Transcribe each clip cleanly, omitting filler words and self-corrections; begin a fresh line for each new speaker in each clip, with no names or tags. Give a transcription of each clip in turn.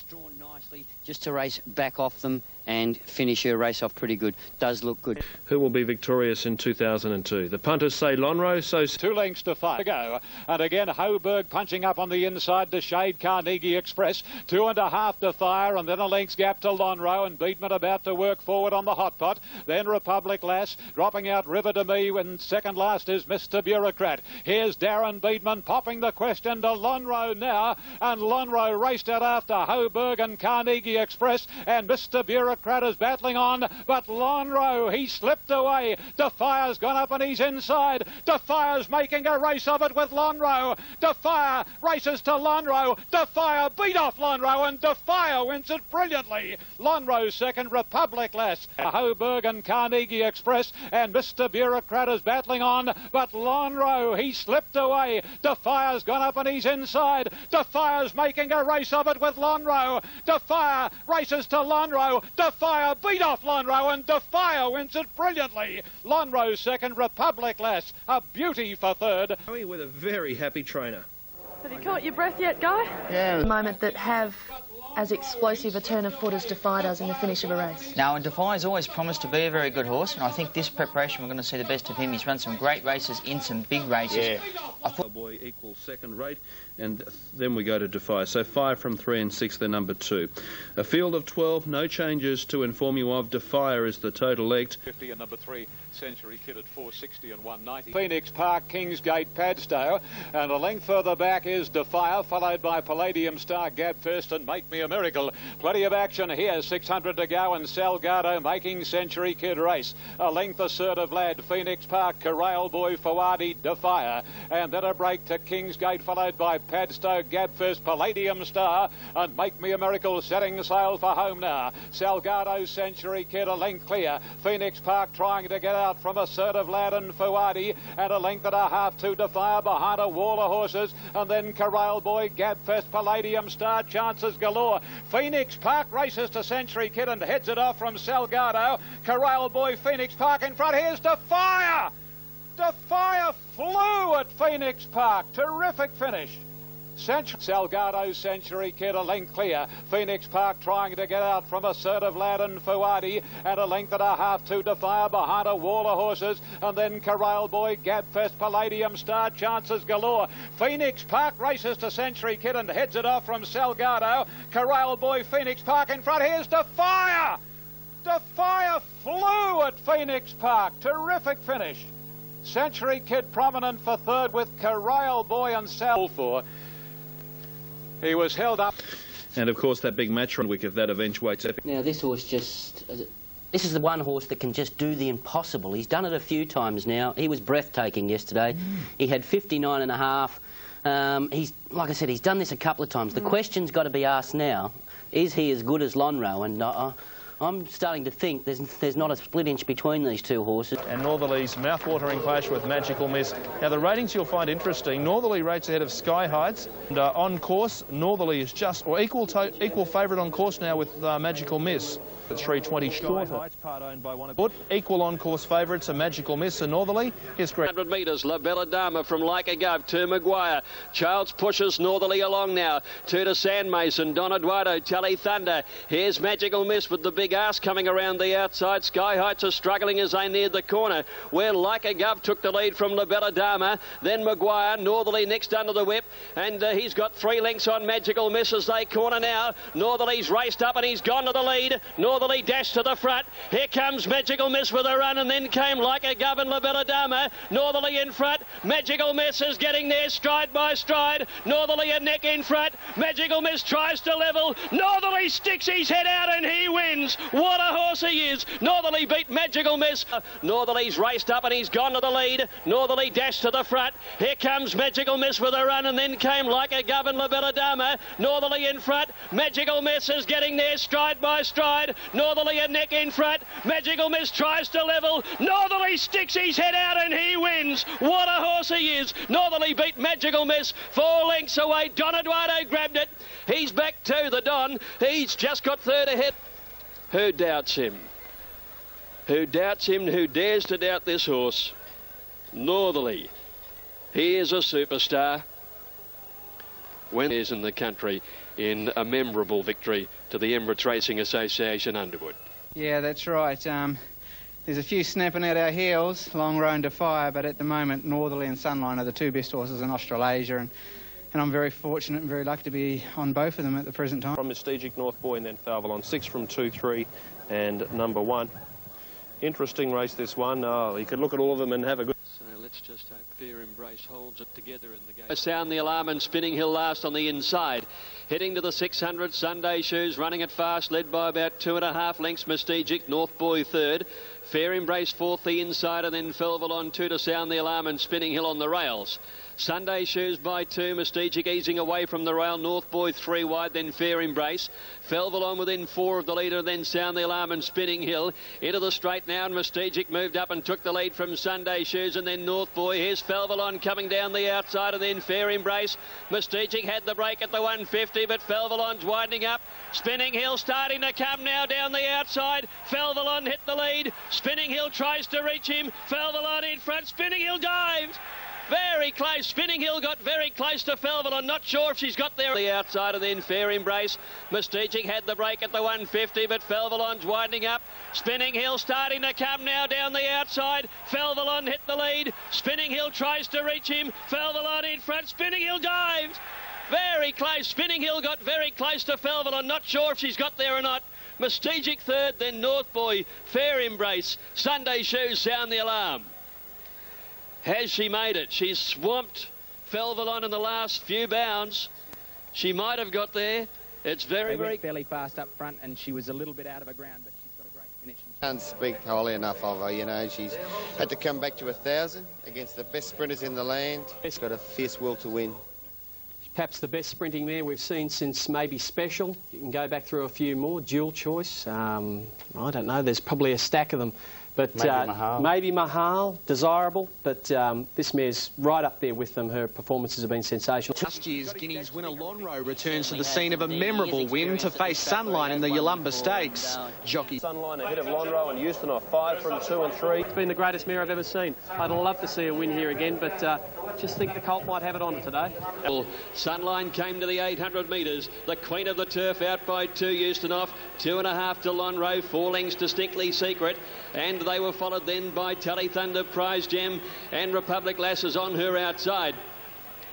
It's drawn nicely just to race back off them and finish her race off pretty good. Does look good.
Who will be victorious in 2002? The punters say Lonhro, so
2 lengths to 5 to go. And again, Hoburg punching up on the inside to shade Carnegie Express. 2.5 Defier, and then a length's gap to Lonhro, and Beatman about to work forward on the hot pot. Then Republic Lass dropping out River to Me, and second last is Mr. Bureaucrat. Here's Darren Beatman popping the question to Lonhro now, and Lonhro raced out after Hoburg and Carnegie Express, and Mr. Bureaucrat is battling on, but Lonhro, he slipped away. Defier's gone up and he's inside. Defier's making a race of it with Lonhro. Defier races to Lonhro. Defier beat off Lonhro, and Defier wins it brilliantly. Lonhro second, Republic Lass, Hoburg and Carnegie Express, and Mr. Bureaucrat is battling on, but Lonhro, he slipped away. Defier's gone up and he's inside. Defier's making a race of it with Lonhro. Defier races to Lonhro. Defier beat off Lonhro, and Defier wins it brilliantly. Lonhro second, Republic Lass, a beauty for third.
with a very happy trainer.
Have you caught your breath yet, Guy?
Yeah. The moment that have as explosive a turn of foot as Defier does in the finish of a race.
Now, and Defier's always promised to be a very good horse, and I think this preparation we're going to see the best of him. He's run some great races in some big races.
Yeah. I thought boy equals second rate, and then we go to Defier. So 5 from 3 and 6, they're number 2. A field of 12, no changes to inform you of. Defier is the total legged.
50 and number 3, Century Kid at 460 and 190. Phoenix Park, Kingsgate, Padstow, and a length further back is Defier, followed by Palladium Star, Gab first, and Make Me a Miracle. Plenty of action here, 600 to go, and Salgado making Century Kid race. A length assertive lad, Phoenix Park, Corral Boy, Fawadi, Defier, and then a break to Kingsgate, followed by Padstow, Gab first, Palladium Star, and Make Me a Miracle setting sail for home now. Salgado, Century Kid a length clear. Phoenix Park trying to get out from Assertive Lad and Fawadi, and a length and a half to Defier behind a wall of horses, and then Corral Boy, Gabfest, Palladium Star, chances galore. Phoenix Park races to Century Kid and heads it off from Salgado. Corral Boy, Phoenix Park in front. Here's Defier! Defier flew at Phoenix Park. Terrific finish. Salgado, Century Kid a length clear. Phoenix Park trying to get out from Assertive Lad and Fawadi, and a length and a half to Defier behind a wall of horses, and then Corral Boy, Gabfest, Palladium Star, chances galore. Phoenix Park races to Century Kid and heads it off from Salgado. Corral Boy, Phoenix Park in front. Here's Defier! Defier flew at Phoenix Park. Terrific finish. Century Kid prominent for third with Corral Boy and Sal for. He was held up.
And of course that big match run week if that eventuates.
Now this horse just... This is the one horse that can just do the impossible. He's done it a few times now. He was breathtaking yesterday. He had 59.5. He's, like I said, he's done this a couple of times. The question's got to be asked now, is he as good as Lonhro? And I'm starting to think there's not a split inch between these two horses.
And Northerly's mouth-watering clash with Magical Miss. Now the ratings you'll find interesting. Northerly rates ahead of Sky Heights, and on course Northerly is just or equal favourite on course now with Magical Miss. At 320 shorter. Part owned by one of equal on course favourites, a Magical Miss and Northerly. Here's great.
100 metres, La Bella Dama from Like a Gov to Maguire. Charles pushes Northerly along now. 2 to Sandmason, Don Eduardo, Tally Thunder. Here's Magical Miss with the big ass coming around the outside. Sky Heights are struggling as they neared the corner, where Like a Gov took the lead from La Bella Dama. Then Maguire, Northerly next under the whip, and he's got 3 lengths on Magical Miss as they corner now. Northerly's raced up and he's gone to the lead. Northerly dashed to the front. Here comes Magical Miss with a run, and then came Like a Gov and La Bella Dama. Northerly in front. Magical Miss is getting there stride by stride. Northerly a neck in front. Magical Miss tries to level. Northerly sticks his head out and he wins. What a horse he is. Northerly beat Magical Miss. Northerly's raced up and he's gone to the lead. Northerly dashed to the front. Here comes Magical Miss with a run, and then came Like a Gov and La Bella Dama. Northerly in front. Magical Miss is getting there stride by stride. Northerly a neck in front. Magical Miss tries to level. Northerly sticks his head out and he wins. What a horse he is. Northerly beat Magical Miss 4 lengths away. Don Eduardo grabbed it. He's back to the Don. He's just got third ahead. Who doubts him? Who doubts him? Who dares to doubt this horse? Northerly. He is a superstar. winners in the country in a memorable victory to the Emirates Racing Association Underwood.
Yeah, that's right. There's a few snapping at our heels, Lonhro and Defier, but at the moment Northerly and Sunline are the two best horses in Australasia, and I'm very fortunate and very lucky to be on both of them at the present time.
From Mystique, North Boy and then Falvalon, 6 from 2, 3 and number 1. Interesting race, this one. You could look at all of them and have a good...
So let's just hope Fair Embrace holds it together in the game. Sound the alarm, and Spinning Hill last on the inside. Heading to the 600, Sunday Shoes running it fast, led by about 2.5 lengths. Mystique, North Boy third. Fair Embrace fourth, the inside, and then Falvalon 2 to Sound the Alarm, and Spinning Hill on the rails. Sunday Shoes by 2, Mystique easing away from the rail, North Boy 3 wide, then Fair Embrace. Felvalon within 4 of the leader, then Sound the Alarm and Spinning Hill. Into the straight now, and Mystique moved up and took the lead from Sunday Shoes, and then North Boy. Here's Felvalon coming down the outside, and then Fair Embrace. Mystique had the break at the 150, but Felvalon's winding up. Spinning Hill starting to come now down the outside. Felvalon hit the lead. Spinning Hill tries to reach him. Felvalon in front. Spinning Hill dives. Very close. Spinning Hill got very close to Felvalon. Not sure if she's got there. The outside, and then Fair Embrace. Mystique had the break at the 150, but Felvalon's winding up. Spinning Hill starting to come now down the outside. Felvalon hit the lead. Spinning Hill tries to reach him. Felvalon in front. Spinning Hill dives. Very close. Spinning Hill got very close to Felvalon. Not sure if she's got there or not. Mystique third, then North Boy, Fair Embrace, Sunday Shoes, Sound the Alarm. Has she made it? She's swamped Felvalon in the last few bounds. She might have got there. It's very
fairly fast up front, and she was a little bit out of her ground, but she's got a great finish.
Can't speak highly enough of her. You know, she's had to come back to 1,000 against the best sprinters in the land. She's got a fierce will to win.
Perhaps the best sprinting mare we've seen since maybe Special. You can go back through a few more. Dual Choice. I don't know. There's probably a stack of them. But maybe Mahal, desirable, but this mare's right up there with them. Her performances have been sensational.
Last year's Guineas winner Lonhro returns to the scene of a memorable win to face Sunline in the Yalumba Stakes. Jockey
Sunline ahead of Lonhro and Houston off 5 from 2 and 3.
It's been the greatest mare I've ever seen. I'd love to see her win here again, but just think the colt might have it on today.
Well, Sunline came to the 800 metres. The Queen of the Turf out by 2, Houston off. 2.5 to Lonhro, 4 lengths Distinctly Secret. And they were followed then by Tally Thunder, Prize Gem and Republic Lasses on her outside.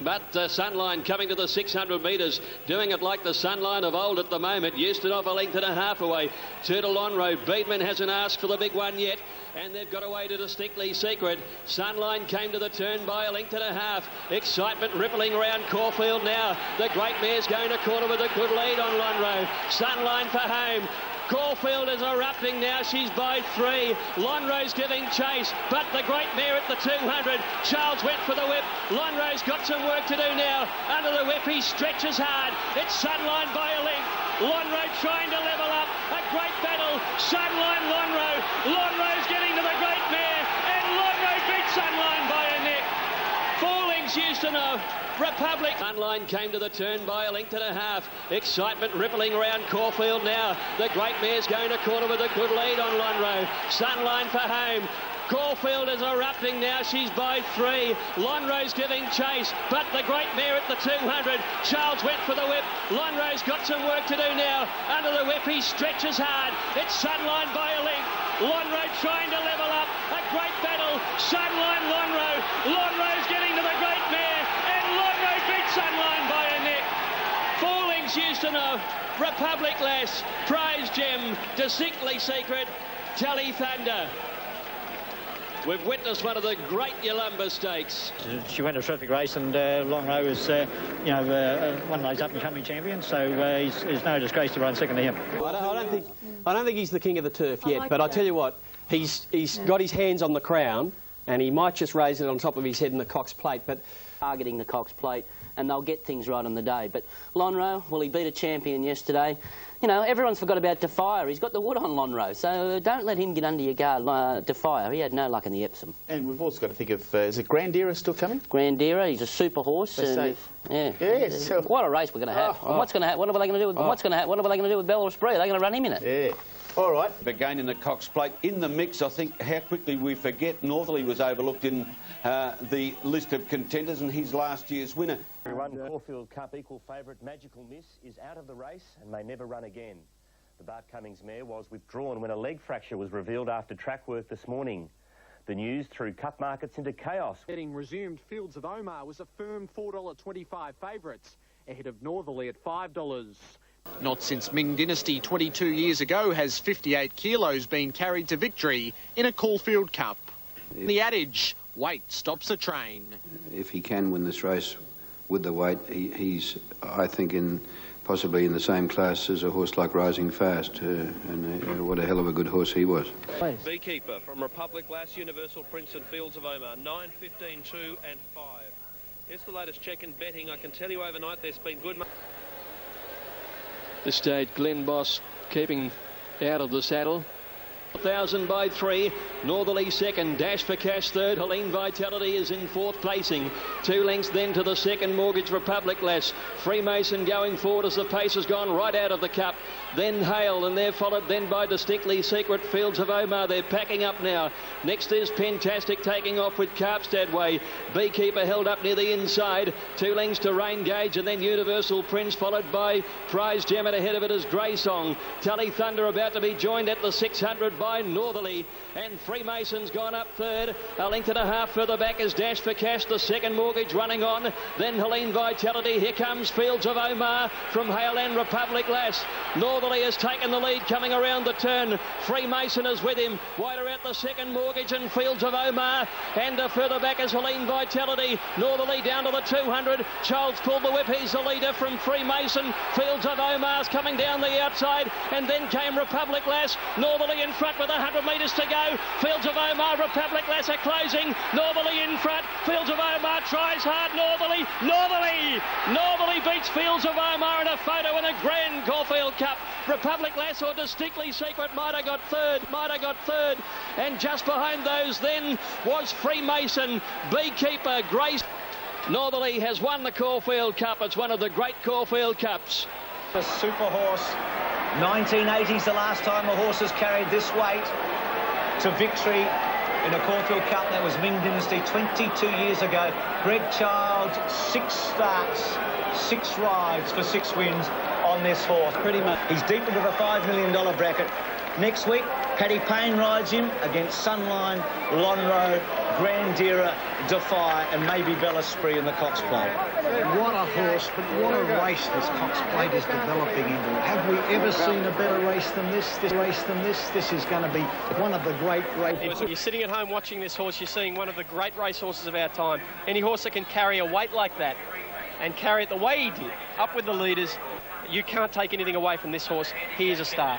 But Sunline coming to the 600 metres, doing it like the Sunline of old at the moment. Houston off 1.5 away. 2 to Lonhro. Beedman hasn't asked for the big one yet, and they've got away to Distinctly Secret. Sunline came to the turn by 1.5. Excitement rippling around Caulfield now. The great mare's going to corner with a good lead on Lonhro. Sunline for home. Caulfield is erupting now. She's by 3. Lonhro's giving chase, but the great mare at the 200. Charles went for the whip. Lonhro's got some work to do now. Under the whip, he stretches hard. It's Sunline by a length. Lonhro trying to level up. A great battle. Sunline, Lonhro. Lonhro's getting to the great mare, and Lonhro beats Sunline by a neck. 4 lengths Houston off. Republic. Sunline came to the turn by 1.5. Excitement rippling around Caulfield now. The great mare's going to corner with a good lead on Lonhro. Sunline for home. Caulfield is erupting now. She's by 3. Lonhro's giving chase, but the great mare at the 200. Charles went for the whip. Lonhro's got some work to do now. Under the whip, he stretches hard. It's Sunline by a length. Lonhro trying to level up. A great battle. Sunline, Lonhro. Lonhro's getting to the great mare, and Lonhro beats Sunline by a neck. 4 lengths Houston off. Republic Lass, Prize Gem, Distinctly Secret, Tally Thunder. We've witnessed one of the great Yalumba Stakes.
She went a terrific race, and Lonhro is, one of those up-and-coming champions, so it's no disgrace to run second to him.
I don't think he's the king of the turf yet, but I tell you what, he's got his hands on the crown, and he might just raise it on top of his head in the Cox Plate, but targeting the Cox Plate, and they'll get things right on the day. But Lonhro, well, he beat a champion yesterday.
you know, everyone's forgot about Defier. He's got the wood on Lonhro, so don't let him get under your guard. Defier, he had no luck in the Epsom.
And we've also got to think of, is it Grandira still coming?
Grandira, he's a super horse. And yeah.
Yes.
What a race we're going to have. And what's going to happen? What are they going to do with? What's going to happen? What are they going to do with Bella Spree? Are they going to run him in it?
Yeah. All right.
Again in the Cox Plate, in the mix, I think how quickly we forget Northerly was overlooked in the list of contenders and he's last year's winner.
Run Caulfield Cup equal favourite Magical Miss is out of the race and may never run again. The Bart Cummings mare was withdrawn when a leg fracture was revealed after track work this morning. The news threw cup markets into chaos.
Getting resumed, Fields of Omar was a firm $4.25 favourites, ahead of Northerly at $5. Not since Ming Dynasty 22 years ago has 58 kilos been carried to victory in a Caulfield Cup. The adage, weight stops the train.
If he can win this race with the weight, he's, I think, possibly in the same class as a horse like Rising Fast, and what a hell of a good horse he was.
Beekeeper from Republic Lass, Universal Prince and Fields of Omar, 9, 15, 2 and 5. Here's the latest check in betting. I can tell you overnight there's been good...
This stage, Glenn Boss keeping out of the saddle. 1,000 by 3. Northerly second. Dash for Cash third. Helene Vitality is in fourth placing. 2 lengths then to the second Mortgage Republic Lass. Freemason going forward as the pace has gone right out of the cup. Then Hale, and they're followed then by Distinctly Secret. Fields of Omar. They're packing up now. Next is Pentastic taking off with Carpstad Way. Beekeeper held up near the inside. 2 lengths to Rain Gauge, and then Universal Prince followed by Prize Gem, and ahead of it is Grey Song. Tully Thunder about to be joined at the 600 by Northerly, and Freemason's gone up third. A length and a half further back is Dash for Cash, the second Mortgage running on. Then Helene Vitality. Here comes Fields of Omar from Hale and Republic Lass. Northerly has taken the lead coming around the turn. Freemason is with him. Wider out the second Mortgage and Fields of Omar, and further back is Helene Vitality. Northerly down to the 200. Charles pulled the whip. He's the leader from Freemason. Fields of Omar's coming down the outside, and then came Republic Lass. Northerly in front with 100 metres to go. Fields of Omar, Republic Lass are closing. Northerly in front. Fields of Omar tries hard. Northerly beats Fields of Omar in a photo in a grand Caulfield Cup. Republic Lass or Distinctly Secret might have got third. And just behind those then was Freemason, Beekeeper, Grace. Northerly has won the Caulfield Cup. It's one of the great Caulfield Cups.
A super horse. 1980's the last time a horse has carried this weight to victory in a Caulfield Cup. That was Ming Dynasty 22 years ago. Greg Child, 6 starts, 6 rides for 6 wins on this horse. Pretty much. He's deep into the $5 million bracket. Next week, Paddy Payne rides him against Sunline, Lonhro, Grandira, Defier, and maybe Bella Spree in the Cox Plate.
What a horse, but what a race this Cox Plate is developing into. Have we ever seen a better race than this? This is going to be one of the great races.
You're sitting at home watching this horse, you're seeing one of the great racehorses of our time. Any horse that can carry a weight like that and carry it the way he did, up with the leaders, you can't take anything away from this horse. He is a star.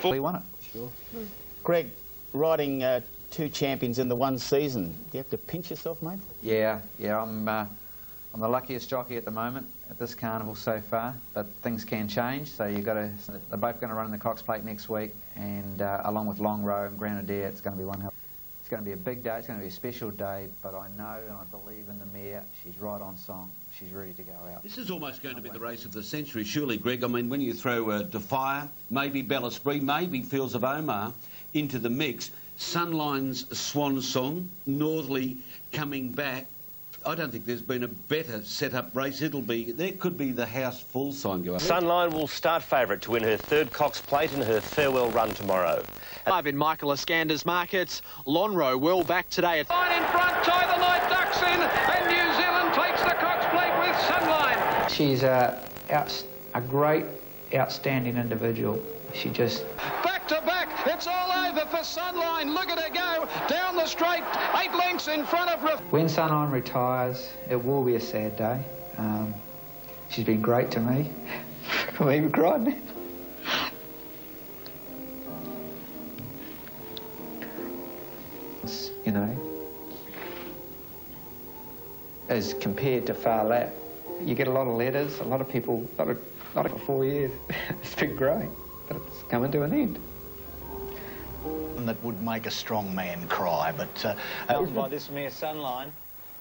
He won it. Sure. Greg, riding 2 champions in the one season, do you have to pinch yourself, mate?
Yeah, I'm the luckiest jockey at the moment at this carnival so far, but things can change, so you've got to... They're both going to run in the Cox Plate next week, and along with Lonhro and Grenadier, it's going to be one hell. It's going to be a big day, it's going to be a special day, but I know and I believe in the mare. She's right on song. She's ready to go out.
This is almost going to be the race of the century, surely, Greg. I mean, when you throw Defier, maybe Bella Spree, maybe Fields of Omar into the mix, Sunline's Swan Song, Northerly coming back, I don't think there's been a better set-up race. There could be the house full sign going.
Sunline will start favourite to win her 3rd Cox Plate and her farewell run tomorrow.
Live in Michael Iskander's markets, Lonhro well back today.
Line in front, Tie the Night ducks in, and New Zealand takes the Cox Plate with Sunline.
She's a great, outstanding individual. She just...
Back to back, it's all over for Sunline. Look at her go, down the straight, 8 lengths in front of...
When Sunline retires, it will be a sad day. She's been great to me. I'm even crying. You know, as compared to Far Lap, you get a lot of letters, a lot of people, a lot of Not for 4 years. It's been growing, but it's coming to an end.
That would make a strong man cry, but...
by this mare Sunline,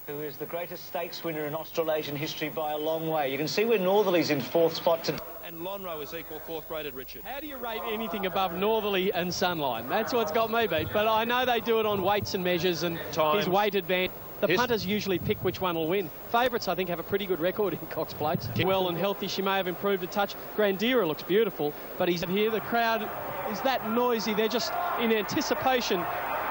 who is the greatest stakes winner in Australasian history by a long way. You can see where Northerly's in 4th spot today.
And Lonhro is equal 4th rated, Richard.
How do you rate anything above Northerly and Sunline? That's what's got me beat. But I know they do it on weights and measures and
Times.
his weight advantage. The punters usually pick which one will win. Favourites, I think, have a pretty good record in Cox Plates. Well and healthy, she may have improved a touch. Grandira looks beautiful, but he's here. The crowd is that noisy. They're just in anticipation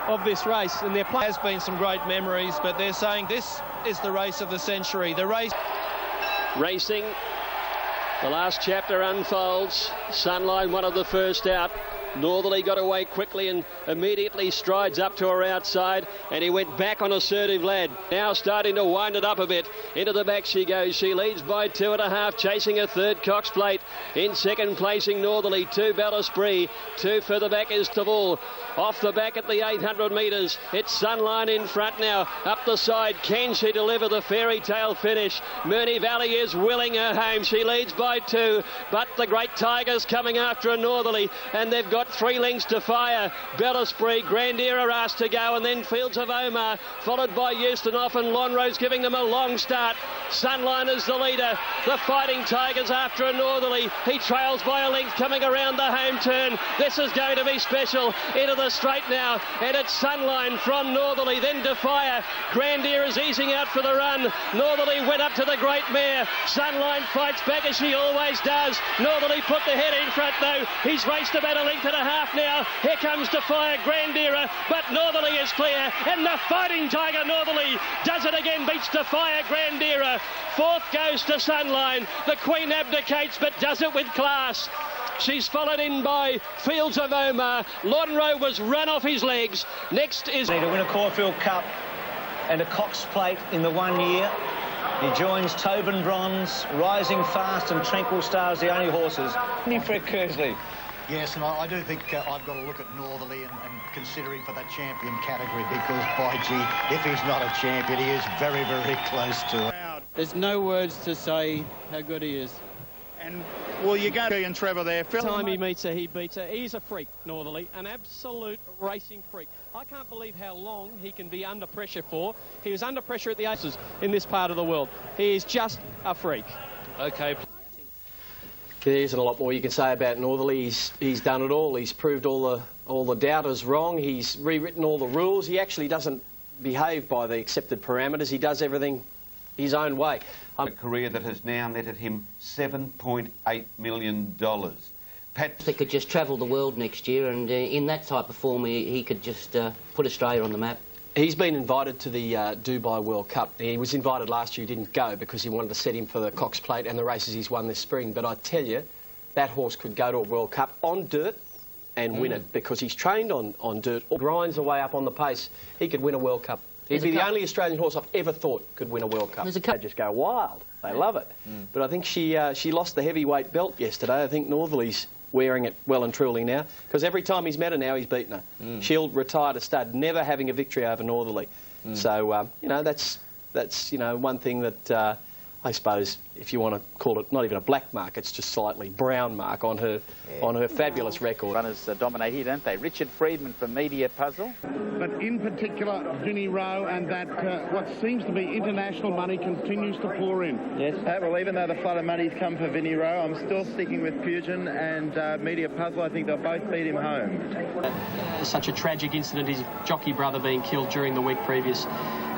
of this race, and their play
has been some great memories, but they're saying this is the race of the century. The race...
Racing. The last chapter unfolds. Sunline, one of the first out. Northerly got away quickly and immediately strides up to her outside, and he went back on assertive lad. Now starting to wind it up a bit. Into the back she goes. She leads by 2.5, chasing a third Cox Plate. In second placing Northerly, 2 Bellesprit. 2 further back is Tavul. Off the back at the 800 metres. It's Sunline in front now. Up the side, can she deliver the fairy tale finish? Murney Valley is willing her home. She leads by 2, but the Great Tigers coming after a Northerly, and they've got 3 lengths to fire. Bellesprit, Grandira asked to go, and then Fields of Omar, followed by Eustenoff, and Lonhro's giving them a long start. Sunline is the leader. The Fighting Tigers after a Northerly. He trails by a length coming around the home turn. This is going to be special. Into the straight now, and it's Sunline from Northerly, then Defier. Grandira is easing out for the run. Northerly went up to the great mare. Sunline fights back as she always does. Northerly put the head in front though. He's raced about a length and a half now. Here comes Defier, Grandira, but Northerly is clear, and the Fighting Tiger Northerly does it again, beats Defier, Grandira. 4th goes to Sunline. The Queen abdicates, but does it with class. She's followed in by Fields of Omar. Lonhro was run off his legs. Next is...
To win a Caulfield Cup and a Cox Plate in the 1 year. He joins Tobin Bronze, Rising Fast and Tranquil Star as the only horses. Fred Kersley.
Yes, and I do think I've got to look at Northerly and consider him for that champion category, because, by gee, if he's not a champion, he is very, very close to it.
There's no words to say how good he is.
And, well, you're going to and Trevor there.
Every time he meets her, he beats her. He's a freak, Northerly, an absolute racing freak. I can't believe how long he can be under pressure for. He was under pressure at the Aces in this part of the world. He is just a freak.
Okay.
There isn't a lot more you can say about Northerly. He's done it all. He's proved all the doubters wrong. He's rewritten all the rules. He actually doesn't behave by the accepted parameters. He does everything his own way.
A career that has now netted him $7.8 million.
He could just travel the world next year, and in that type of form, he could just put Australia on the map.
He's been invited to the Dubai World Cup. He was invited last year, he didn't go because he wanted to set him for the Cox Plate and the races he's won this spring. But I tell you, that horse could go to a World Cup on dirt and win it, because he's trained on dirt, grinds away up on the pace. He could win a World Cup. He'd be the only Australian horse I've ever thought could win a World Cup. They just go wild. They love it. But I think she lost the heavyweight belt yesterday. I think Northerly's wearing it well and truly now, because every time he's met her now, he's beaten her. She'll retire to stud, never having a victory over Northerly. So, you know, that's you know, one thing that I suppose, if you want to call it not even a black mark, it's just slightly brown mark on her fabulous record.
Runners dominate here, don't they? Richard Friedman from Media Puzzle.
But in particular, Vinnie Rowe, and that what seems to be international money continues to pour in.
Yes, well, even though the flood of money's come for Vinnie Rowe, I'm still sticking with Fusion and Media Puzzle. I think they'll both beat him home.
Such a tragic incident, his jockey brother being killed during the week previous.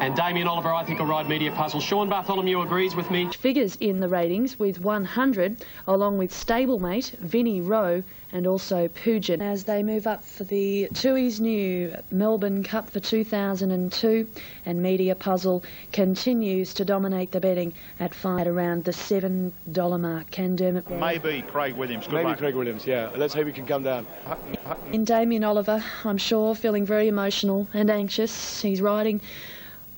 And Damien Oliver, I think, will ride Media Puzzle. Sean Bartholomew agrees with me.
Figures in the ratings with 100, along with stablemate Vinnie Rowe and also Pugin, as they move up for the Tui's new Melbourne Cup for 2002, and Media Puzzle continues to dominate the betting at around the $7 mark. Can Dermot?
Maybe Craig Williams. Good
Maybe
luck.
Craig Williams, yeah. Let's hope he can come down.
In Damien Oliver, I'm sure, feeling very emotional and anxious. He's riding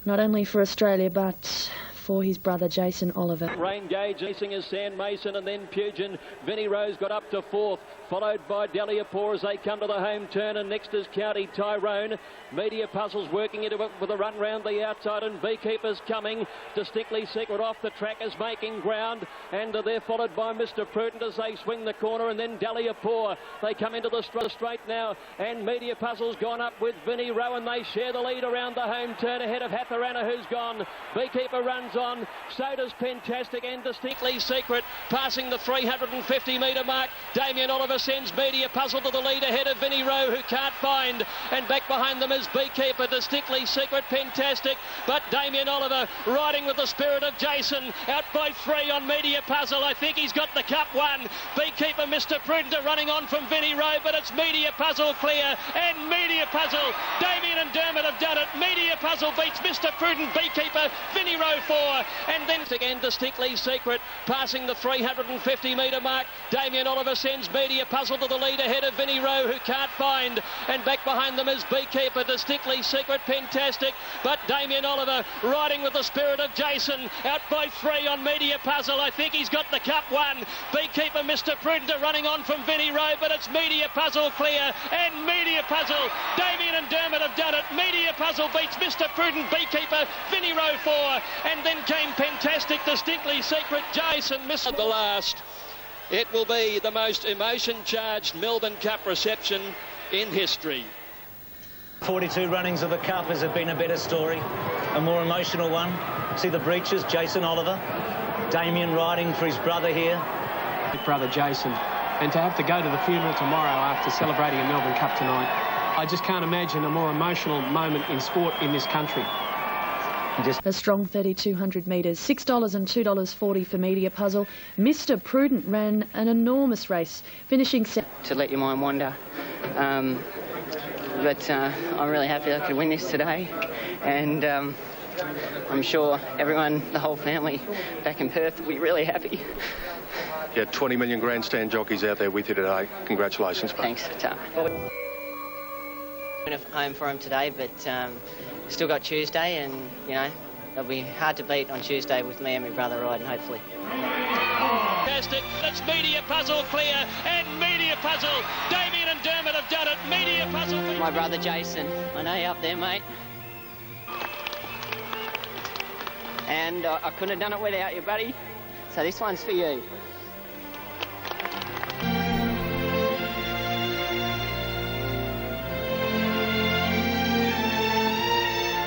not only for Australia but for his brother Jason Oliver.
Rain Gauge racing is Sand Mason and then Pugin. Vinnie Rose got up to 4th, followed by Deliapore as they come to the home turn, and next is County Tyrone. Media Puzzles working into it with a run round the outside, and Beekeeper's coming. Distinctly Secret off the track is making ground, and they're followed by Mr. Prudent as they swing the corner, and then Deliapore. They come into the straight now, and Media Puzzles gone up with Vinnie Rowe, and they share the lead around the home turn ahead of Hatharana, who's gone. Beekeeper runs on, so does Pentastic, and Distinctly Secret passing the 350 metre mark. Damien Oliver sends Media Puzzle to the lead ahead of Vinnie Rowe, who can't find, and back behind them is Beekeeper, Distinctly Secret, Pentastic, but Damien Oliver riding with the spirit of Jason, out by 3 on Media Puzzle. I think he's got the cup won. Beekeeper, Mr. Prudent are running on from Vinnie Rowe, but it's Media Puzzle clear, and Media Puzzle, Damien and Dermot have done it. Media Puzzle beats Mr. Prudent, Beekeeper, Vinnie Rowe 4, and then again Distinctly Secret passing the 350 metre mark. Damien Oliver sends Media Puzzle to the lead ahead of Vinnie Rowe, who can't find, and back behind them is Beekeeper, Distinctly Secret, Pentastic, but Damien Oliver riding with the spirit of Jason, out by 3 on Media Puzzle. I think he's got the cup won. Beekeeper, Mr. Prudent are running on from Vinnie Rowe, but it's Media Puzzle clear, and Media Puzzle, Damien and Dermot have done it. Media Puzzle beats Mr. Prudent, Beekeeper, Vinnie Rowe 4, and then came Pentastic, Distinctly Secret, Jason missed the last. It will be the most emotion-charged Melbourne Cup reception in history.
42 runnings of the Cup. Has it been a better story, a more emotional one? See the breeches, Jason Oliver, Damien riding for his brother here.
Big brother Jason, and to have to go to the funeral tomorrow after celebrating a Melbourne Cup tonight, I just can't imagine a more emotional moment in sport in this country.
A strong 3,200 metres, $6 and $2.40 for Media Puzzle. Mr. Prudent ran an enormous race, finishing
to let your mind wander. But I'm really happy I could win this today, and I'm sure everyone, the whole family back in Perth will be really happy.
Yeah, 20 million grandstand jockeys out there with you today. Congratulations, mate.
Thanks, Ta. Home for him today, but still got Tuesday, and you know it'll be hard to beat on Tuesday with me and my brother riding, hopefully.
Fantastic! It's Media Puzzle clear, and Media Puzzle, Damien and Dermot have done it. Media Puzzle.
My brother Jason, I know you're up there, mate. And I couldn't have done it without you, buddy. So this one's for you.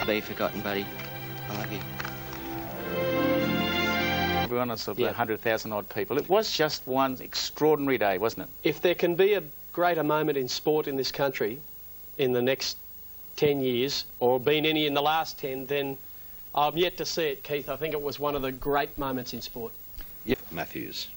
Be forgotten, buddy. I love you.
Everyone was of 100,000 odd people. It was just one extraordinary day, wasn't it?
If there can be a greater moment in sport in this country in the next 10 years, or been any in the last 10, then I've yet to see it, Keith. I think it was one of the great moments in sport.
Yep, Matthews.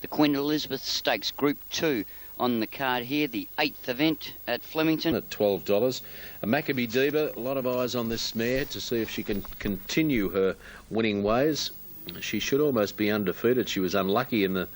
The Queen Elizabeth Stakes Group 2 on the card here, the 8th event at Flemington.
At $12. A Makybe Diva, a lot of eyes on this mare to see if she can continue her winning ways. She should almost be undefeated. She was unlucky in the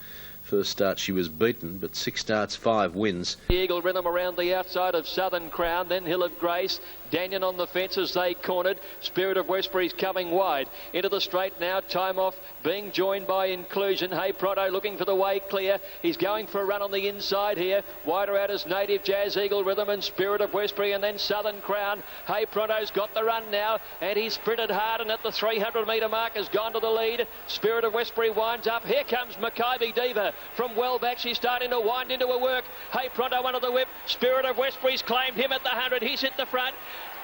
first start. She was beaten, but 6 starts, 5 wins.
The Eagle Rhythm around the outside of Southern Crown, then Hill of Grace. Daniel on the fence as they cornered. Spirit of Westbury's coming wide. Into the straight now. Time Off being joined by Inclusion. Hey Proto looking for the way clear. He's going for a run on the inside here. Wider out as Native Jazz, Eagle Rhythm and Spirit of Westbury, and then Southern Crown. Hey Proto's got the run now, and he's sprinted hard, and at the 300 metre mark has gone to the lead. Spirit of Westbury winds up. Here comes Makybe Diva from well back. She's starting to wind into her work. Hey Pronto under the whip. Spirit of Westbury's claimed him at the 100. He's hit the front.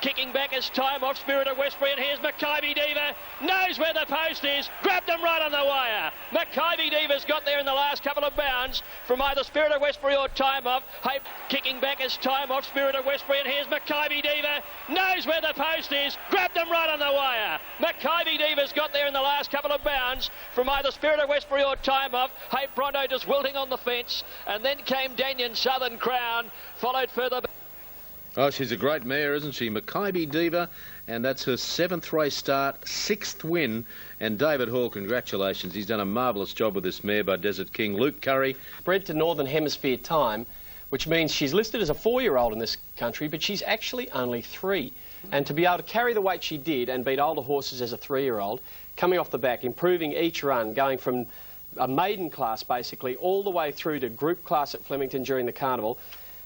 Kicking back as Time Off, Spirit of Westbury, and here's Makybe Diva. Knows where the post is. Grabbed them right on the wire. Makybe Diva's got there in the last couple of bounds from either Spirit of Westbury or Time Off. Hey, kicking back as Time Off, Spirit of Westbury, and here's Makybe Diva. Knows where the post is. Grabbed them right on the wire. Makybe Diva's got there in the last couple of bounds from either Spirit of Westbury or Time Off. Hey, Pronto just wilting on the fence, and then came Daniel Southern Crown, followed further.
Oh, she's a great mare, isn't she? Makybe Diva, and that's her 7th race start, 6th win. And David Hall, congratulations. He's done a marvellous job with this mare by Desert King. Luke Curry.
Bred to Northern Hemisphere time, which means she's listed as a 4-year-old in this country, but she's actually only 3. And to be able to carry the weight she did and beat older horses as a 3-year-old, coming off the back, improving each run, going from a maiden class basically all the way through to group class at Flemington during the carnival,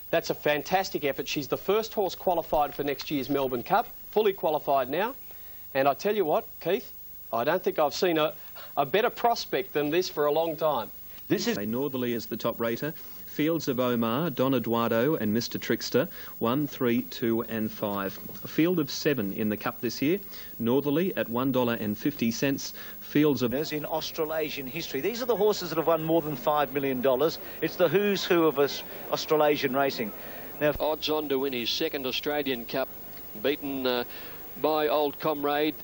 that's a fantastic effort. She's the first horse qualified for next year's Melbourne Cup, fully qualified now. And I tell you what, Keith, I don't think I've seen a better prospect than this for a long time.
This is Northerly as the top rater. Fields of Omar, Don Eduardo and Mr Trickster, 1, 3, 2 and 5. A field of 7 in the Cup this year. Northerly at $1.50. Fields of...
In Australasian history. These are the horses that have won more than $5 million. It's the who's who of Australasian racing.
Now, odds on to win his second Australian Cup, beaten by old comrade.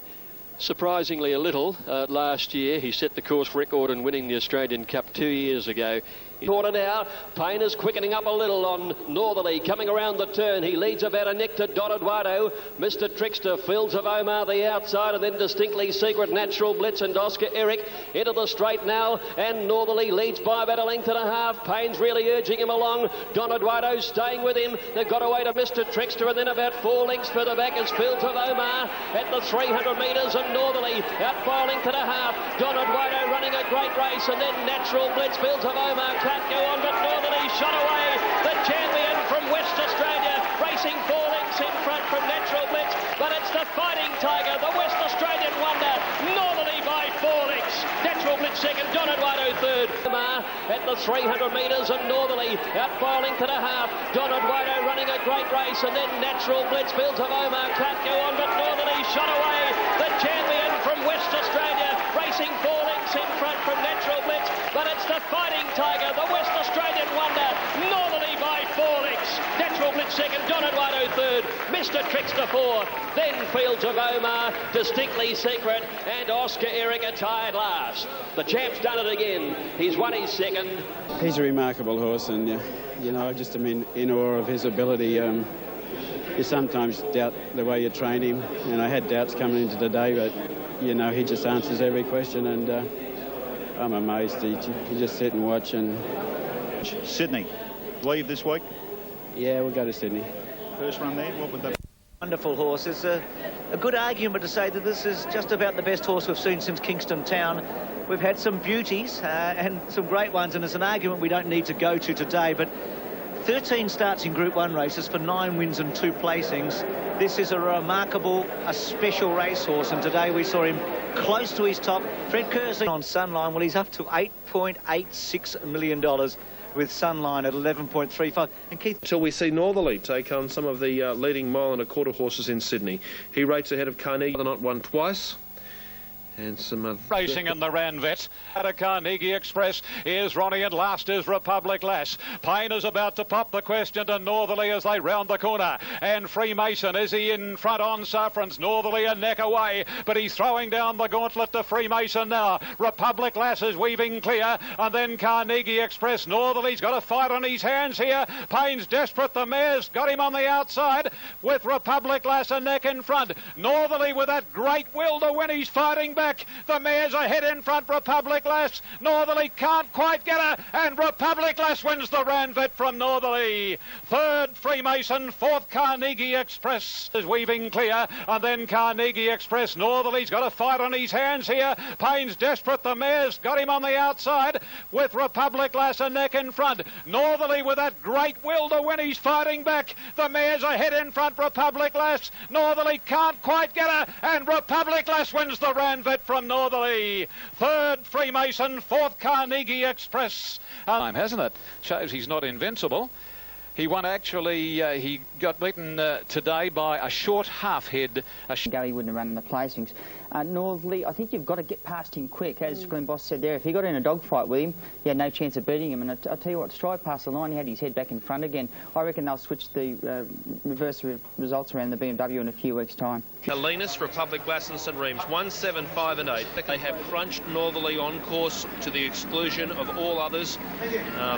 Surprisingly a little last year. He set the course record in winning the Australian Cup 2 years ago. Quarter now, Payne is quickening up a little on Northerly, coming around the turn. He leads about a neck to Don Eduardo. Mr Trickster, Fields of Omar the outside, and then Distinctly Secret, Natural Blitz and Oscar Eric into the straight now, and Northerly leads by about a length and a half. Payne's really urging him along. Don Eduardo staying with him. They've got away to Mr Trickster, and then about 4 lengths further back is Fields of Omar at the 300 metres, and Northerly out by a length and a half. Don Eduardo running a great race, and then Natural Blitz. Fields of Omar can't go on, but Northerly shot away. The champion from West Australia, racing 4 lengths in front from Natural Blitz, but it's the Fighting Tiger, the West Australian wonder. Northerly by 4 lengths. Natural Blitz second, Don Eduardo third. At the 300 metres, and Northerly out by a length and a half. Don Eduardo running a great race, and then Natural Blitz. Fields of Omar can't go on, but Northerly shot away. The champion from West Australia, racing 4 lengths in front from Natural Blitz, but it's the Fighting Tiger, the West Australian wonder. Northerly by 4 lengths. Natural Blitz second, Don Eduardo third, Mr Trickster fourth, then Fields of Omar, Distinctly Secret and Oscar Eric are tied last. The champ's done it again. He's won his second.
He's a remarkable horse, and you know, I just am in awe of his ability. You sometimes doubt the way you train him, and I had doubts coming into today, but you know, he just answers every question, and I'm amazed. You just sit and watch. And
Sydney, leave this week?
Yeah, we'll go to Sydney.
First run there, what would that be?
Wonderful horse. It's a good argument to say that this is just about the best horse we've seen since Kingston Town. We've had some beauties and some great ones, and it's an argument we don't need to go to today, but 13 starts in Group 1 races for 9 wins and 2 placings. This is a remarkable, a special racehorse, and today we saw him close to his top. Fred Kersley on Sunline, well, he's up to $8.86 million with Sunline at 11.35. And Keith,
until we see Northerly take on some of the leading mile and a quarter horses in Sydney. He rates ahead of Carnegie, not won twice. And some other...
Racing in the Ranvet at a Carnegie Express is Ronnie, and last is Republic Lass. Payne is about to pop the question to Northerly as they round the corner, and Freemason, is he in front on Saffron's? Northerly a neck away, but he's throwing down the gauntlet to Freemason now. Republic Lass is weaving clear, and then Carnegie Express. Northerly's got a fight on his hands here. Payne's desperate, the mare's got him on the outside with Republic Lass a neck in front. Northerly with that great will to win, he's fighting back. The mare's ahead in front, Republic Lass. Northerly can't quite get her, and Republic Lass wins the Ranvet from Northerly. Third, Freemason. Fourth, Carnegie Express is weaving clear, and then Carnegie Express. Northerly's got a fight on his hands here. Payne's desperate, the mare's got him on the outside with Republic Lass a neck in front. Northerly with that great will to win, he's fighting back. The mare's ahead in front, Republic Lass. Northerly can't quite get her, and Republic Lass wins the Ranvet from Northerly. Third, Freemason. Fourth, Carnegie Express. Time, hasn't it? Shows he's not invincible. He won actually, he got beaten today by a short half head.
Gary wouldn't have run in the placings. Northerly, I think you've got to get past him quick. As Glenn Boss said there, if he got in a dogfight with him, he had no chance of beating him. And I'll tell you what, straight past the line, he had his head back in front again. I reckon they'll switch the reverse results around the BMW in a few weeks' time.
Alenus, Republic Lass and St Reems, 1, 7, 5 and 8. They have crunched Northerly on course to the exclusion of all others.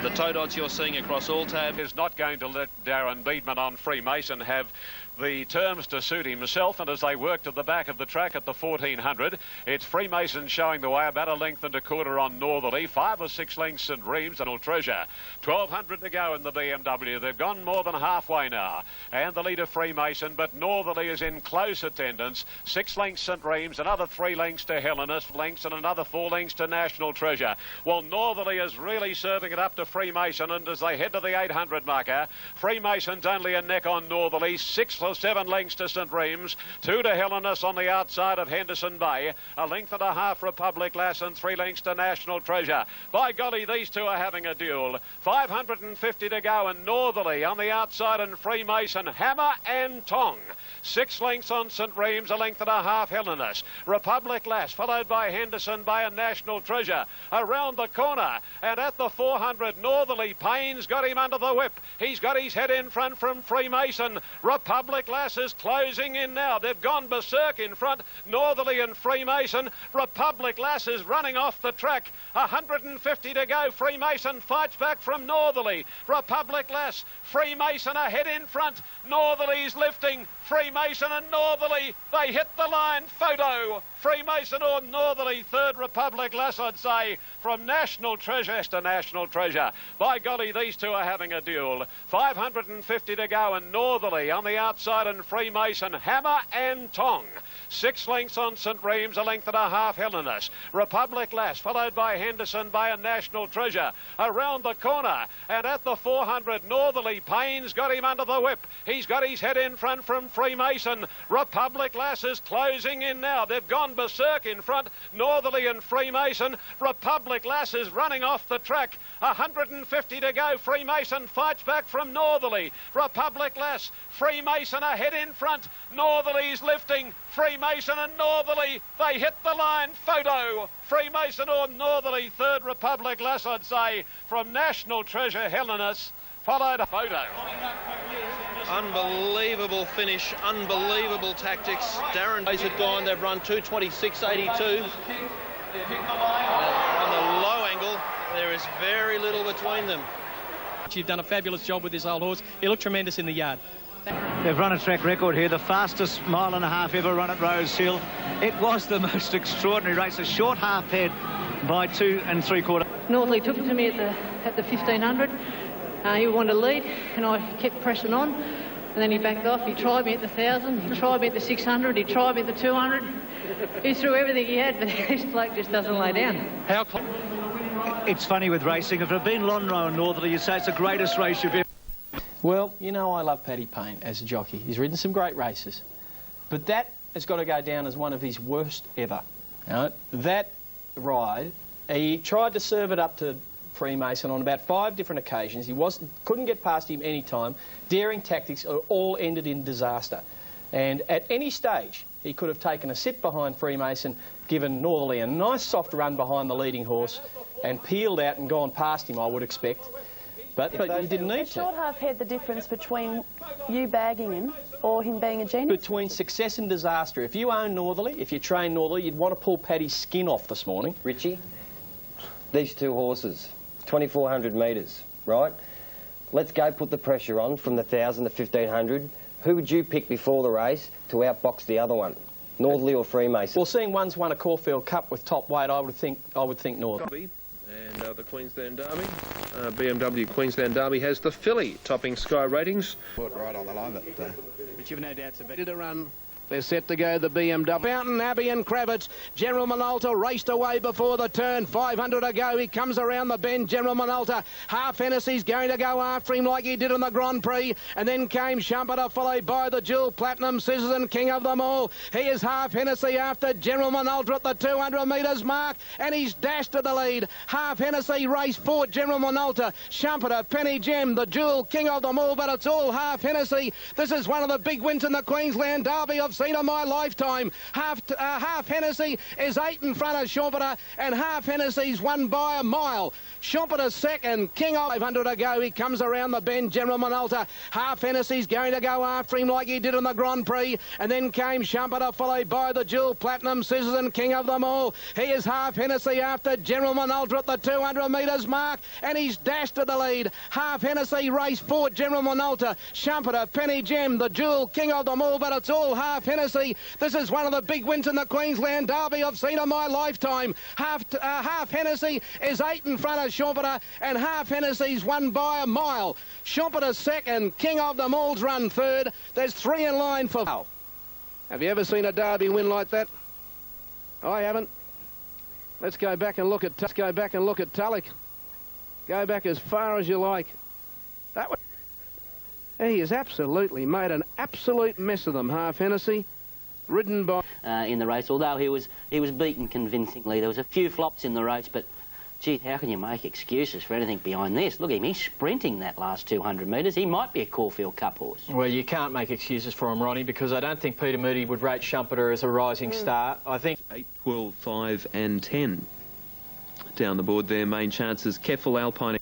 The tote odds you're seeing across all tabs
is not going to let Darren Beedman on Freemason have the terms to suit himself, and as they worked at the back of the track at the 1400, it's Freemason showing the way, about a length and a quarter on Northerly, 5 or 6 lengths St Reeves and Treasure. 1200 to go in the BMW. They've gone more than halfway now, and the leader Freemason, but Northerly is in close attendance. 6 lengths St Reeves, another 3 lengths to Hellenist lengths, and another 4 lengths to National Treasure. Well, Northerly is really serving it up to Freemason, and as they head to the 800 marker, Freemason's only a neck on Northerly, 6 or 7 lengths to St Reeves, 2 to Hellenist on the outside of Henderson Bay, a length and a half Republic Lass, and 3 lengths to National Treasure. By golly, these two are having a duel. 550 to go, and Northerly on the outside, and Freemason hammer and tong. 6 lengths on St Reeves, a length and a half Hellenist. Republic Lass, followed by Henderson Bay and National Treasure. Around the corner, and at the 400, Northerly, Payne's got him under the whip. He's got his head in front from Freemason. Republic Lass is closing in now. They've gone berserk in front, Northerly and Freemason. Republic Lass is running off the track. 150 to go. Freemason fights back from Northerly. Republic Lass, Freemason ahead in front. Northerly's lifting. Freemason and Northerly, they hit the line. Photo. Freemason or Northerly, third. Republic Lass, I'd say, from National Treasure to National Treasure. By golly, these two are having a duel. 550 to go, and Northerly on the outside, and Freemason hammer and tong. 6 lengths on St Reeves, a length and a half Hellenist. Republic Lass, followed by Henderson Bay and National Treasure. Around the corner, and at the 400, Northerly, Payne's got him under the whip. He's got his head in front from Freemason. Republic Lass is closing in now. They've gone berserk in front, Northerly and Freemason. Republic Lass is running off the track. 150 to go. Freemason fights back from Northerly. Republic Lass, Freemason ahead in front. Northerly's lifting. Freemason and Northerly, they hit the line. Photo. Freemason or Northerly, third. Republic Lass, I'd say, from National Treasure, Hellenist, followed a photo.
Unbelievable finish, unbelievable tactics. Darren Days had gone, they've run 2:26.82. On the low angle, there is very little between them.
You've done a fabulous job with this old horse. He looked tremendous in the yard.
They've run a track record here, the fastest mile and a half ever run at Rose Hill. It was the most extraordinary race, a short half head by 2 3/4.
Northerly took it to me at the 1500. He wanted to lead, and I kept pressing on, and then he backed off. He tried me at the 1000, he tried me at the 600, he tried me at the 200. He threw everything he had, but this bloke just doesn't lay down.
It's funny with racing. If it had been Lonhro and Northerly, you'd say it's the greatest race you've ever...
Well, you know, I love Paddy Payne as a jockey. He's ridden some great races. But that has got to go down as one of his worst ever. Right? That ride, he tried to serve it up to Freemason on about 5 different occasions. He couldn't get past him any time. Daring tactics all ended in disaster. And at any stage, he could have taken a sit behind Freemason, given Northerly a nice soft run behind the leading horse, and peeled out and gone past him, I would expect. But he didn't need to.
Short half had the difference between you bagging him or him being a genius?
Between success and disaster. If you own Northerly, if you train Northerly, you'd want to pull Paddy's skin off this morning.
Richie, these two horses, 2,400 metres, right? Let's go put the pressure on from the 1,000 to 1,500. Who would you pick before the race to outbox the other one? Northerly or Freemason?
Well, seeing one's won a Caulfield Cup with top weight, I would think Northerly.
And the Queensland Derby, BMW Queensland Derby has the filly topping Sky ratings.
Right on the line, but you've no doubts about it. To run. They're set to go, the BMW. Fountain Abbey and Kravitz. General Minolta raced away before the turn. 500 to go. He comes around the bend. General Minolta. Half Hennessy's going to go after him like he did in the Grand Prix. And then came Shumpert, followed by the Jewel Platinum, Scissors and King of them all. He is Half Hennessy after General Minolta at the 200 metres mark. And he's dashed to the lead. Half Hennessy race 4, General Minolta. Shumpert, Penny Gem, the Jewel King of them all. But it's all Half Hennessy. This is one of the big wins in the Queensland Derby of seen in my lifetime. Half Hennessy is 8 in front of Schumpeter, and Half Hennessy's won by a mile. Schumpeter's second, King of 500 to go. He comes around the bend, General Minolta. Half Hennessy's going to go after him like he did in the Grand Prix, and then came Schumpeter, followed by the Jewel, Platinum, Scissors and King of them all. He is Half Hennessy after General Minolta at the 200 metres mark, and he's dashed to the lead. Half Hennessy race 4, General Minolta, Schumpeter, Penny Gem, the Jewel, King of them all, but it's all Half Hennessy. This is one of the big wins in the Queensland Derby I've seen in my lifetime. Half Hennessy is 8 in front of Schumpeter, and Half Hennessy's won by a mile. Schumpeter's second, King of them all's run third. There's 3 in line for... Have you ever seen a Derby win like that? I haven't. Let's go back and look at Tulloch. Go back as far as you like. That was... He has absolutely made an absolute mess of them, Half Hennessy. Ridden by...
in the race, although he was beaten convincingly. There was a few flops in the race, but gee, how can you make excuses for anything behind this? Look at him, he's sprinting that last 200 metres. He might be a Caulfield Cup horse.
Well, you can't make excuses for him, Ronnie, because I don't think Peter Moody would rate Schumpeter as a rising star. I think
8, 12, 5 and 10 down the board there. Main chances, Keffel, Alpine.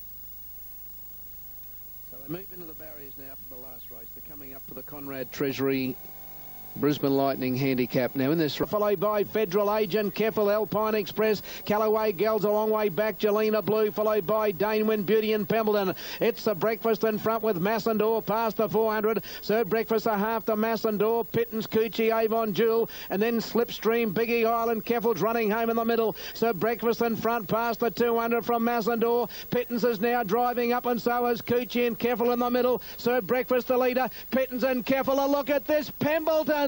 So they move into the barriers now for the last race. They're coming up for the Conrad Treasury Brisbane Lightning handicap now in this, followed by Federal Agent, Keffel, Alpine Express, Callaway Gals a long way back, Jelena Blue, followed by Danewin, Beauty and Pembleton. It's the Breakfast in front with Massendor past the 400. Sir Breakfast a half to Massendor, Pittance, Coochie, Avon, Jewel, and then Slipstream, Biggie Island, Keffel's running home in the middle. Sir Breakfast in front past the 200 from Massendor. Pittance is now driving up, and so is Coochie and Keffel in the middle. Sir Breakfast the leader, Pittance and Keffel. A look at this, Pembleton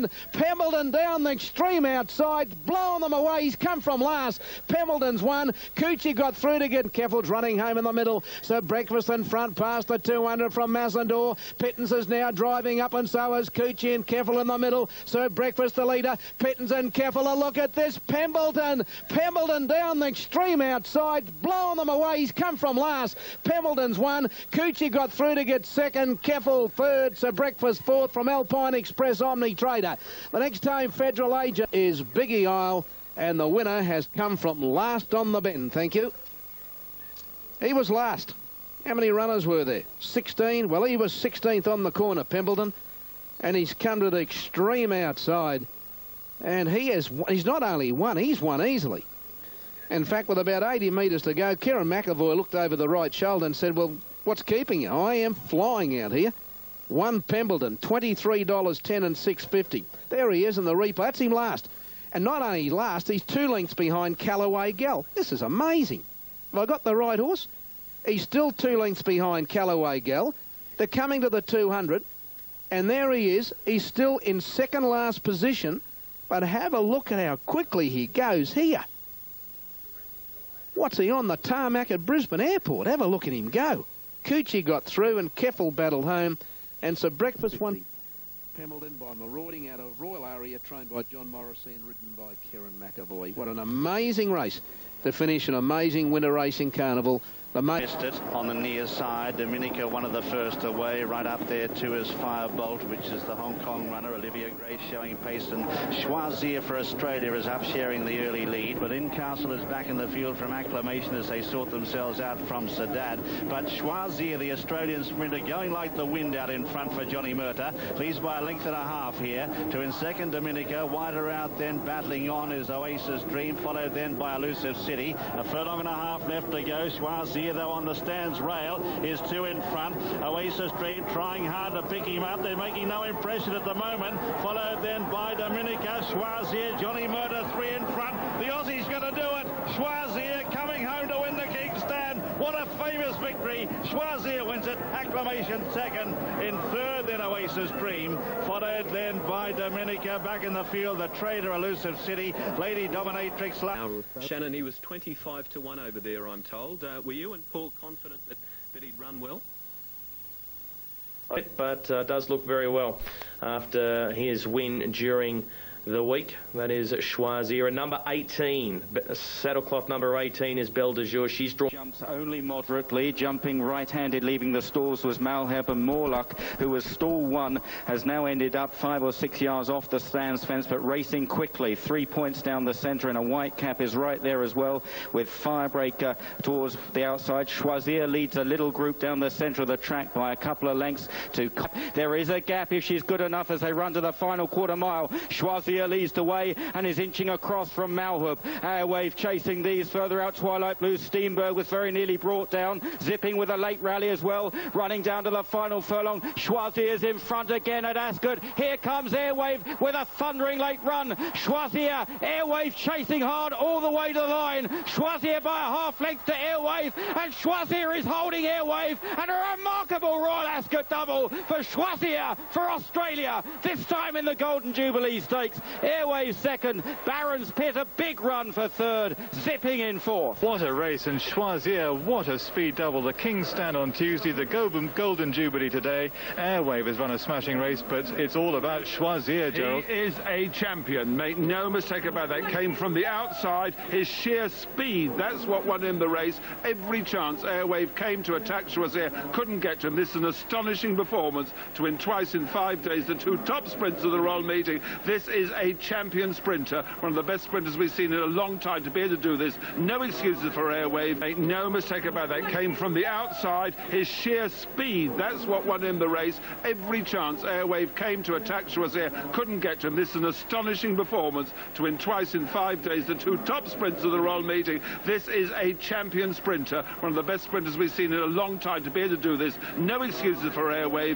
down the extreme outside, blowing them away. He's come from last. Pembleton's won. Coochie got through to get Keffel's running home in the middle. So Breakfast in front past the 200 from Massendor. Pittance is now driving up, and so is Coochie and Keffel in the middle. So Breakfast the leader, Pittance and Keffel. A look at this, Pembleton down the extreme outside, blowing them away. He's come from last. Pembleton's won. Coochie got through to get second. Keffel third. So Breakfast fourth from Alpine Express Omni Trader. The next time Federal Agent is Biggie Isle, and the winner has come from last on the bend. Thank you. He was last. How many runners were there? 16. Well, he was 16th on the corner, Pembleton, and he's come to the extreme outside, and he's not only won, he's won easily. In fact, with about 80 metres to go, Kieran McAvoy looked over the right shoulder and said, well, what's keeping you? I am flying out here. One Pembleton, $23.10 and $6.50. There he is in the replay. That's him last. And not only last, he's 2 lengths behind Callaway Gal. This is amazing. Have I got the right horse? He's still 2 lengths behind Callaway Gal. They're coming to the 200. And there he is. He's still in second last position. But have a look at how quickly he goes here. What's he on the tarmac at Brisbane Airport? Have a look at him go. Coochie got through and Keffel battled home. And so Breakfast won. Pembleton by marauding out of Royal Aria, trained by John Morrissey and ridden by Kieran McAvoy. What an amazing race to finish an amazing winter racing carnival. Missed it on the near side. Dominica, one of the first away. Right up there too is Firebolt, which is the Hong Kong runner. Olivia Grace showing pace, and Choisir for Australia is up sharing the early lead. But Incastle is back in the field from acclamation as they sort themselves out from Sadat. But Choisir, the Australian sprinter, going like the wind out in front for Johnny Murtagh. Leads by a length and a half here. To in second, Dominica. Wider out then, battling on, is Oasis Dream, followed then by Elusive City. A furlong and a half left to go. Choisir, though, on the stands rail is 2 in front. Oasis Dream trying hard to pick him up. They're making no impression at the moment. Followed then by Dominica, Choisir, Johnny Murtagh 3 in front. The Aussie's going to do it. Choisir coming home to win the King's Stand. What a famous victory. Choisir wins it. Acclamation second. In third then Oasis Dream. Followed then by Dominica. Back in the field, the Trader, Elusive City, Lady Dominatrix.
Shannon, he was 25 to 1 over there, I'm told. Were you and Paul confident that he'd run well?
But does look very well after his win during
the week. That is Choisir. And number 18, saddlecloth number 18 is Belle de Jour. She's drawn.
Jumps only moderately, jumping right-handed, leaving the stalls was Malhab, and Morlock, who was stall 1, has now ended up 5 or 6 yards off the stands fence, but racing quickly. 3 points down the centre, and a white cap is right there as well, with Firebreaker towards the outside. Choisir leads a little group down the centre of the track by a couple of lengths to... There is a gap if she's good enough as they run to the final quarter mile. Choisir leads the way and is inching across from Malhab. Airwave chasing these further out. Twilight Blue Steenberg was very nearly brought down, zipping with a late rally as well, running down to the final furlong. Choisir's in front again at Ascot. Here comes Airwave with a thundering late run. Choisir, Airwave chasing hard all the way to the line. Choisir by a half length to Airwave, and Choisir is holding Airwave, and a remarkable Royal Ascot double for Choisir for Australia, this time in the Golden Jubilee Stakes. Airwave second, Barron's Pit a big run for third, zipping in fourth.
What a race, and Choisir, what a speed double. The King's Stand on Tuesday, the Golden Jubilee today. Airwave has run a smashing race, but it's all about Choisir, Gerald.
He is a champion, make no mistake about that. Came from the outside, his sheer speed, that's what won him the race. Every chance Airwave came to attack Choisir, couldn't get to him. This is an astonishing performance to win twice in 5 days, the 2 top sprints of the Royal Meeting. This is a champion sprinter, one of the best sprinters we've seen in a long time to be able to do this. No excuses for Airwave, make no mistake about that. Came from the outside, his sheer speed, that's what won him the race. Every chance Airwave came to attack Choisir, couldn't get to him. This is an astonishing performance to win twice in 5 days, the 2 top sprints of the Royal Meeting. This is a champion sprinter, one of the best sprinters we've seen in a long time to be able to do this. No excuses for Airwave.